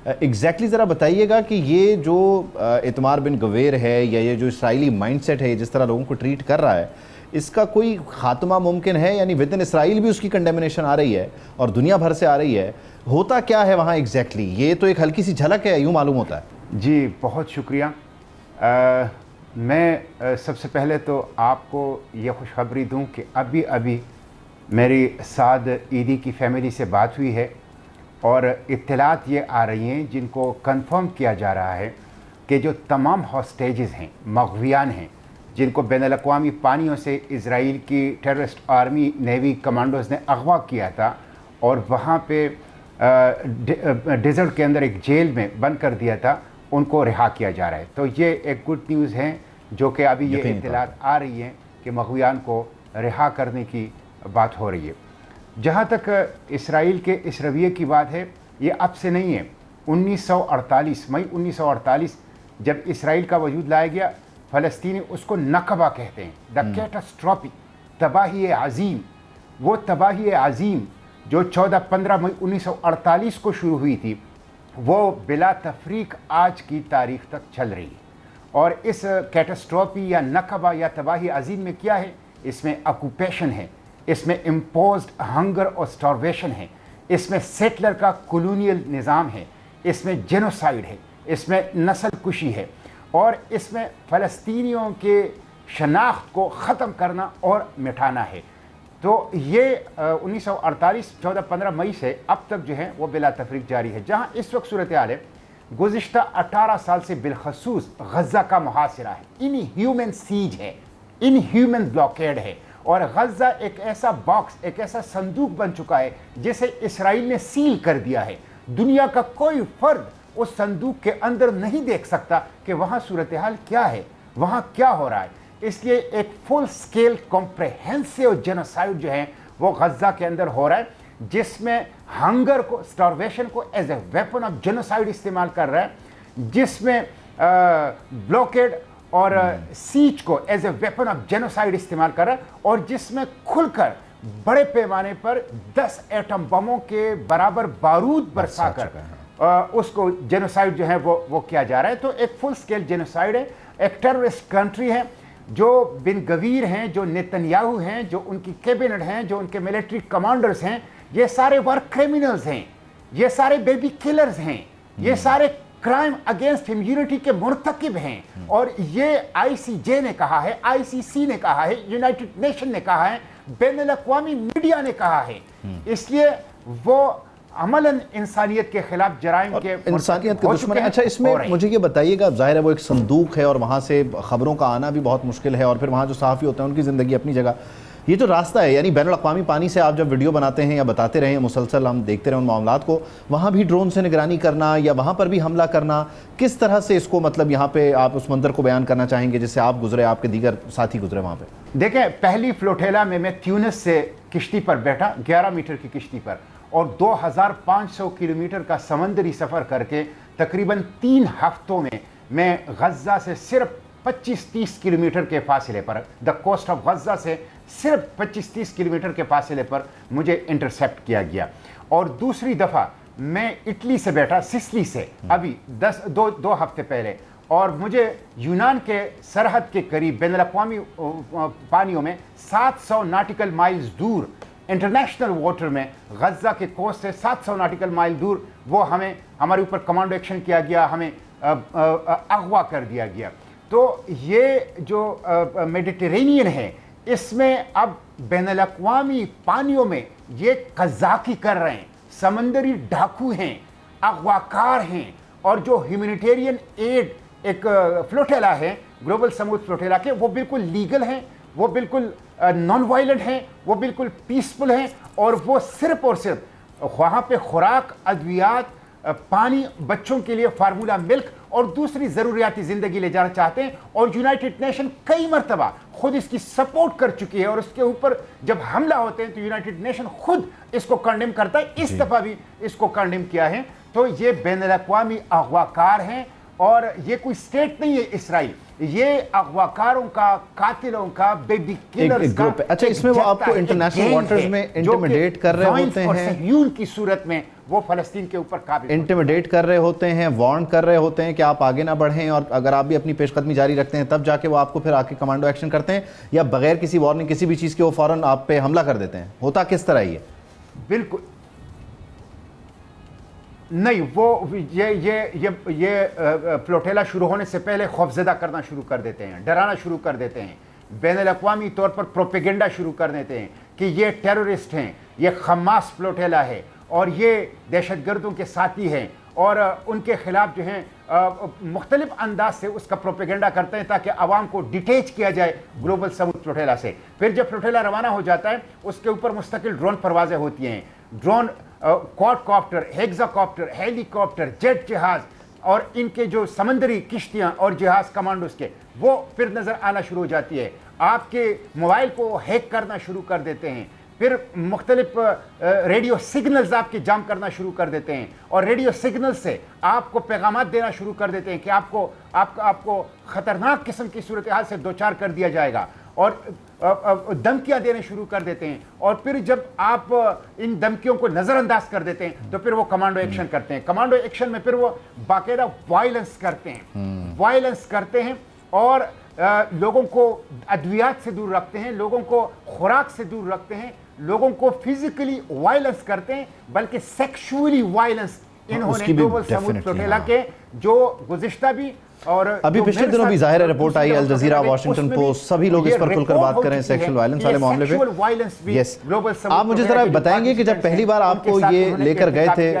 Exactly ذرا بتائیے گا کہ یہ جو اتمار بن گویر ہے یا یہ جو اسرائیلی مائنڈ سیٹ ہے جس طرح لوگوں کو ٹریٹ کر رہا ہے، اس کا کوئی خاتمہ ممکن ہے؟ یعنی ود ان اسرائیل بھی اس کی کنڈیمنیشن آ رہی ہے اور دنیا بھر سے آ رہی ہے، ہوتا کیا ہے وہاں ایگزیکٹلی؟ یہ تو ایک ہلکی سی جھلک ہے، یوں معلوم ہوتا ہے۔ جی بہت شکریہ۔ میں سب سے پہلے تو آپ کو یہ خوشخبری دوں کہ ابھی میری سعد عیدی کی فیملی سے بات ہوئی ہے اور اطلاعات یہ آ رہی ہیں جن کو کنفرم کیا جا رہا ہے کہ جو تمام ہاسٹیجز ہیں، مغویان ہیں، جن کو بین الاقوامی پانیوں سے اسرائیل کی ٹیررسٹ آرمی نیوی کمانڈوز نے اغوا کیا تھا اور وہاں پہ ڈیزرٹ کے اندر ایک جیل میں بند کر دیا تھا، ان کو رہا کیا جا رہا ہے۔ تو یہ ایک گڈ نیوز ہے جو کہ ابھی یہ اطلاعات آ رہی ہیں کہ مغویان کو رہا کرنے کی بات ہو رہی ہے۔ جہاں تک اسرائیل کے اس رویے کی بات ہے، یہ اب سے نہیں ہے۔ 1948 مئی 1948 جب اسرائیل کا وجود لایا گیا، فلسطینی اس کو نکبہ کہتے ہیں، دا کیٹاسٹروفی، تباہی عظیم۔ وہ تباہی عظیم جو 14-15 مئی 1948 کو شروع ہوئی تھی، وہ بلا تفریق آج کی تاریخ تک چل رہی ہے۔ اور اس کیٹاسٹروفی یا نکبہ یا تباہی عظیم میں کیا ہے؟ اس میں آکوپیشن ہے، اس میں امپوزڈ ہنگر اور سٹارویشن ہے، اس میں سیٹلر کا کولونیل نظام ہے، اس میں جینوسائیڈ ہے، اس میں نسل کشی ہے، اور اس میں فلسطینیوں کے شناخت کو ختم کرنا اور مٹانا ہے۔ تو یہ 1948 14-15 مئی سے اب تک جو ہے وہ بلا تفریق جاری ہے۔ جہاں اس وقت صورتحال ہے، گزشتہ 18 سال سے بالخصوص غزہ کا محاصرہ ہے، ان ہیومن سیج ہے، ان ہیومن بلاکیڈ ہے، اور غزہ ایک ایسا باکس، ایک ایسا صندوق بن چکا ہے جسے اسرائیل نے سیل کر دیا ہے۔ دنیا کا کوئی فرد اس صندوق کے اندر نہیں دیکھ سکتا کہ وہاں صورتحال کیا ہے، وہاں کیا ہو رہا ہے۔ اس لیے ایک فل سکیل کمپریہنسو جینوسائیڈ جو ہے وہ غزہ کے اندر ہو رہا ہے، جس میں ہنگر کو، سٹارویشن کو as a weapon of genocide استعمال کر رہا ہے، جس میں بلوکیڈ اور سیچ کو as a weapon of genocide استعمال کر رہا ہے، اور جس میں کھل کر بڑے پیمانے پر 10 ایٹم بموں کے برابر بارود برسا کر اس کو جینوسائیڈ جو ہے وہ کیا جا رہا ہے۔ تو ایک فل سکیل جینوسائیڈ ہے، ایک ٹیررسٹ کنٹری ہے، جو بن گویر ہیں، جو نیتنیاہو ہیں، جو ان کی کیبنٹ ہیں، جو ان کے ملٹری کمانڈرز ہیں، یہ سارے وار کرمنلز ہیں، یہ سارے بیبی کلرز ہیں، یہ سارے کرائم اگینسٹ ہیومینٹی کے مرتکب ہیں۔ اور یہ آئی سی جے نے کہا ہے، آئی سی سی نے کہا ہے، یونائٹڈ نیشن نے کہا ہے، بین الاقوامی میڈیا نے کہا ہے۔ اس لیے وہ عملاً انسانیت کے خلاف جرائم کے انسانیت کے دشمن ہے۔ اچھا، اس میں مجھے یہ بتائیے گا، ظاہر ہے وہ ایک صندوق ہے اور وہاں سے خبروں کا آنا بھی بہت مشکل ہے، اور پھر وہاں جو صحافی ہوتے ہیں ان کی زندگی اپنی جگہ، یہ جو راستہ ہے، یعنی بین الاقوامی پانی سے آپ جب ویڈیو بناتے ہیں یا بتاتے رہے ہیں، مسلسل ہم دیکھتے رہے ان معاملات کو، وہاں بھی ڈرون سے نگرانی کرنا یا وہاں پر بھی حملہ کرنا، کس طرح سے اس کو مطلب یہاں پہ آپ اس منظر کو بیان کرنا چاہیں گے جس سے آپ گزرے، آپ کے دیگر ساتھی گزرے وہاں پہ؟ دیکھیں، پہلی فلوٹیلا میں تیونس سے کشتی پر بیٹھا، 11 میٹر کی کشتی پر، اور 2500 کلومیٹر کا سمندری سفر کر کے تقریباً 3 ہفتوں میں غزہ سے صرف 25-30 کلومیٹر کے فاصلے پر، دا کوسٹ آف غزہ سے صرف 25-30 کلومیٹر کے فاصلے پر مجھے انٹرسیپٹ کیا گیا۔ اور دوسری دفعہ میں اٹلی سے بیٹھا، سسلی سے، ابھی 2 ہفتے پہلے، اور مجھے یونان کے سرحد کے قریب بین الاقوامی پانیوں میں 700 ناٹیکل مائلز دور، انٹرنیشنل واٹر میں، غزہ کے کوسٹ سے 700 ناٹیکل مائل دور، وہ ہمارے اوپر کمانڈو ایکشن کیا گیا، ہمیں اغوا کر دیا گیا۔ تو یہ جو میڈیٹرینین ہے، اس میں اب بین الاقوامی پانیوں میں یہ قزاقی کر رہے ہیں، سمندری ڈاکو ہیں، اغواکار ہیں، اور جو ہیومینیٹیرین ایڈ ایک فلوٹیلا ہے، گلوبل سموتھ فلوٹیلا کے، وہ بالکل لیگل ہیں، وہ بالکل نان وائلنٹ ہیں، وہ بالکل پیسفل ہیں، اور وہ صرف اور صرف وہاں پہ خوراک، ادویات، پانی، بچوں کے لیے فارمولا ملک اور دوسری ضروریاتی زندگی لے جانا چاہتے ہیں۔ اور یونائٹڈ نیشن کئی مرتبہ خود اس کی سپورٹ کر چکی ہے، اور اس کے اوپر جب حملہ ہوتے ہیں تو یونائٹڈ نیشن خود اس کو کنڈیم کرتا ہے، اس دفعہ بھی اس کو کنڈیم کیا ہے۔ تو یہ بین الاقوامی اغواکار ہیں اور یہ کوئی اسٹیٹ نہیں ہے اسرائیل، یہ اغواکاروں کا، قاتلوں کا، بیبی کلرز کا اچھا اس میں وہ آپ کو انٹرنیشنل واٹرز میں انٹیمیڈیٹ کر رہے ہوتے ہیں، صہیون کی صورت میں وہ فلسطین کے اوپر قابض انٹیمیڈیٹ کر رہے ہوتے ہیں، وارن کر رہے ہوتے ہیں کہ آپ آگے نہ بڑھیں، اور اگر آپ بھی اپنی پیش قدمی جاری رکھتے ہیں تب جا کے وہ آپ کو پھر آ کے کمانڈو ایکشن کرتے ہیں، یا بغیر کسی وارننگ کسی بھی چیز کے وہ فوراً آپ پہ حملہ کر دیتے ہیں؟ ہوتا کس طرح یہ؟ بالکل نہیں، وہ یہ فلوٹیلا شروع ہونے سے پہلے خوفزدہ کرنا شروع کر دیتے ہیں، ڈرانا شروع کر دیتے ہیں، بین الاقوامی طور پر پروپیگنڈا شروع کر دیتے ہیں کہ یہ ٹیرورسٹ ہیں، یہ حماس فلوٹیلا ہے اور یہ دہشت گردوں کے ساتھی ہیں، اور ان کے خلاف جو ہیں مختلف انداز سے اس کا پروپیگنڈا کرتے ہیں تاکہ عوام کو ڈیٹیچ کیا جائے گلوبل ساؤتھ فلوٹیلا سے۔ پھر جب فلوٹیلا روانہ ہو جاتا ہے اس کے اوپر مستقل ڈرون پروازیں ہوتی ہیں، drone quadcopter, hexacopter, helicopter, jet جہاز، اور ان کے جو سمندری کشتیاں اور جہاز کمانڈوز کے، وہ پھر نظر آنا شروع ہو جاتی ہے۔ آپ کے موبائل کو ہیک کرنا شروع کر دیتے ہیں، پھر مختلف ریڈیو سگنلز آپ کے جام کرنا شروع کر دیتے ہیں، اور ریڈیو سگنل سے آپ کو پیغامات دینا شروع کر دیتے ہیں کہ آپ کو خطرناک قسم کی صورتحال سے دوچار کر دیا جائے گا، اور دھمکیاں دینے شروع کر دیتے ہیں، اور پھر جب آپ ان دھمکیوں کو نظر انداز کر دیتے ہیں تو پھر وہ کمانڈو ایکشن کرتے ہیں۔ کمانڈو ایکشن میں پھر وہ باقاعدہ وائلنس کرتے ہیں اور لوگوں کو ادویات سے دور رکھتے ہیں، لوگوں کو خوراک سے دور رکھتے ہیں، لوگوں کو فزیکلی وائلنس کرتے ہیں، بلکہ سیکشولی وائلنس انہوں نے گلوبل ساؤتھ فلوٹیلا کے جو گزشتہ بھی، اور ابھی پچھلے دنوں بھی ظاہر ہے رپورٹ آئی، الجزیرہ، واشنگٹن پوسٹ، سبھی لوگ اس پر کھل کر بات کریں سیکشل وائلنس والے معاملے پہ۔ یس، آپ مجھے ذرا بتائیں گے کہ جب پہلی بار آپ کو یہ لے کر گئے تھے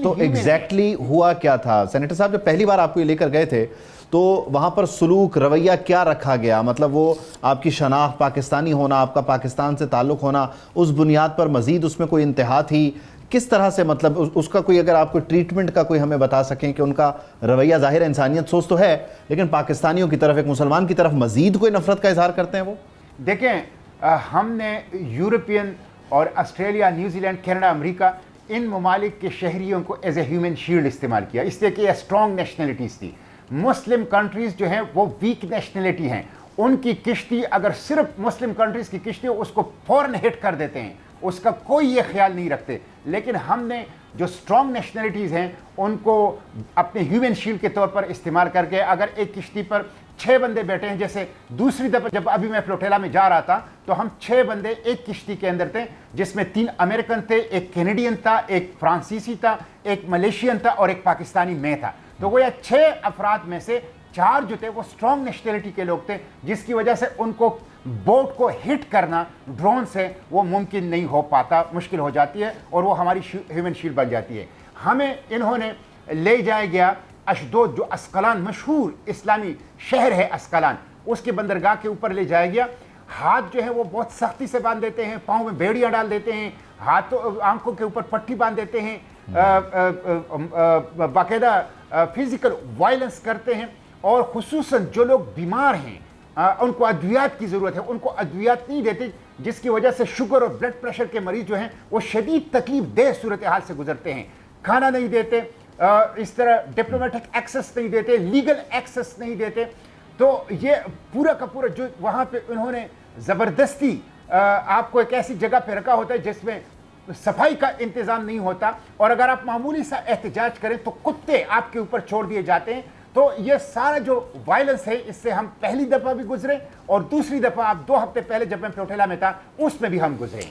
تو ایگزیکٹلی ہوا کیا تھا؟ سینیٹر صاحب جب پہلی بار آپ کو یہ لے کر گئے تھے تو وہاں پر سلوک، رویہ کیا رکھا گیا؟ مطلب وہ آپ کی شناخت، پاکستانی ہونا، آپ کا پاکستان سے تعلق ہونا، اس بنیاد پر مزید اس میں کوئی انتہا تھی؟ کس طرح سے مطلب اس کا کوئی، اگر آپ کو ٹریٹمنٹ کا کوئی ہمیں بتا سکیں کہ ان کا رویہ، ظاہر انسانیت سوچ تو ہے لیکن پاکستانیوں کی طرف، ایک مسلمان کی طرف مزید کوئی نفرت کا اظہار کرتے ہیں وہ؟ دیکھیں، ہم نے یورپین اور آسٹریلیا، نیوزی لینڈ، کینیڈا، امریکہ، ان ممالک کے شہریوں کو ایز اے ہیومن شیلڈ استعمال کیا، اس لیے کہ یہ اسٹرانگ نیشنلٹیز تھی۔ مسلم کنٹریز جو ہیں وہ ویک نیشنلٹی ہیں، ان کی کشتی اگر صرف مسلم کنٹریز کی کشتی ہو اس کو فوراً ہٹ کر دیتے ہیں، اس کا کوئی یہ خیال نہیں رکھتے۔ لیکن ہم نے جو اسٹرانگ نیشنلٹیز ہیں ان کو اپنے ہیومن شیلڈ کے طور پر استعمال کر کے، اگر ایک کشتی پر 6 بندے بیٹھے ہیں، جیسے دوسری دفعہ جب ابھی میں فلوٹیلا میں جا رہا تھا تو ہم 6 بندے ایک کشتی کے اندر تھے، جس میں 3 امریکن تھے، ایک کینیڈین تھا، ایک فرانسیسی تھا، ایک ملیشین تھا اور ایک پاکستانی میں تھا۔ تو وہ 6 افراد میں سے 4 جو تھے وہ اسٹرانگ نیشنلٹی کے لوگ تھے، جس کی وجہ سے ان کو بوٹ کو ہٹ کرنا ڈرون سے وہ ممکن نہیں ہو پاتا، مشکل ہو جاتی ہے، اور وہ ہماری ہیومن شیلڈ بن جاتی ہے۔ ہمیں انہوں نے لے جایا گیا اشدود، جو اسقلان مشہور اسلامی شہر ہے اسقلان، اس کے بندرگاہ کے اوپر لے جایا گیا۔ ہاتھ جو ہے وہ بہت سختی سے باندھ دیتے ہیں، پاؤں میں بیڑیاں ڈال دیتے ہیں، آنکھوں کے اوپر پٹی باندھ دیتے ہیں، باقاعدہ فزیکل وائلنس کرتے ہیں، اور خصوصاً جو لوگ بیمار ہیں ان کو ادویات کی ضرورت ہے، ان کو ادویات نہیں دیتے، جس کی وجہ سے شوگر اور بلڈ پریشر کے مریض جو ہیں وہ شدید تکلیف دہ صورتحال سے گزرتے ہیں۔ کھانا نہیں دیتے، اس طرح ڈپلومیٹک ایکسس نہیں دیتے، لیگل ایکسس نہیں دیتے۔ تو یہ پورا کا پورا جو وہاں پہ انہوں نے زبردستی آپ کو ایک ایسی جگہ پہ رکھا ہوتا ہے جس میں صفائی کا انتظام نہیں ہوتا، اور اگر آپ معمولی سا احتجاج کریں تو کتے آپ کے اوپر چھوڑ دیے جاتے ہیں۔ تو یہ سارا جو وائلنس ہے اس سے ہم پہلی دفعہ بھی گزرے، اور دوسری دفعہ آپ 2 ہفتے پہلے جب میں فلوٹیلا میں تھا اس میں بھی ہم گزرے۔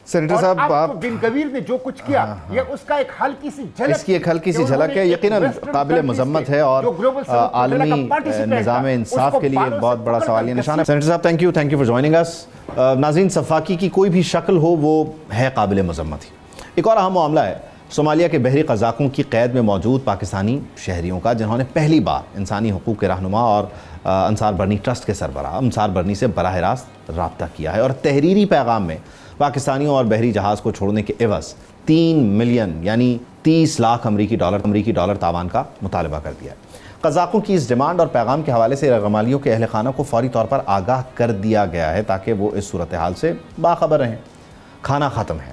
سینیٹر صاحب، آپ بن گویر نے جو کچھ کیا یہ اس کا ایک ہلکی سی جھلک، اس کی ایک ہلکی سی جھلک ہے، یقیناً قابل مذمت ہے، اور عالمی نظام انصاف کے لیے بہت بڑا سوالیہ نشان ہے۔ سینیٹر صاحب تھینک یو فار جوائننگ اس۔ ناظرین، سفاکی کی کوئی بھی شکل ہو وہ ہے قابل مذمت ہی۔ ایک اور اہم معاملہ ہے صومالیہ کے بحری قزاقوں کی قید میں موجود پاکستانی شہریوں کا، جنہوں نے پہلی بار انسانی حقوق کے رہنما اور انصار برنی ٹرسٹ کے سربراہ انصار برنی سے براہ راست رابطہ کیا ہے، اور تحریری پیغام میں پاکستانیوں اور بحری جہاز کو چھوڑنے کے عوض 3 ملین یعنی 30 لاکھ امریکی ڈالر تاوان کا مطالبہ کر دیا ہے۔ قزاقوں کی اس ڈیمانڈ اور پیغام کے حوالے سے یرغمالیوں کے اہل خانہ کو فوری طور پر آگاہ کر دیا گیا ہے تاکہ وہ اس صورتحال سے باخبر رہیں۔ کھانا ختم ہے،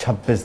26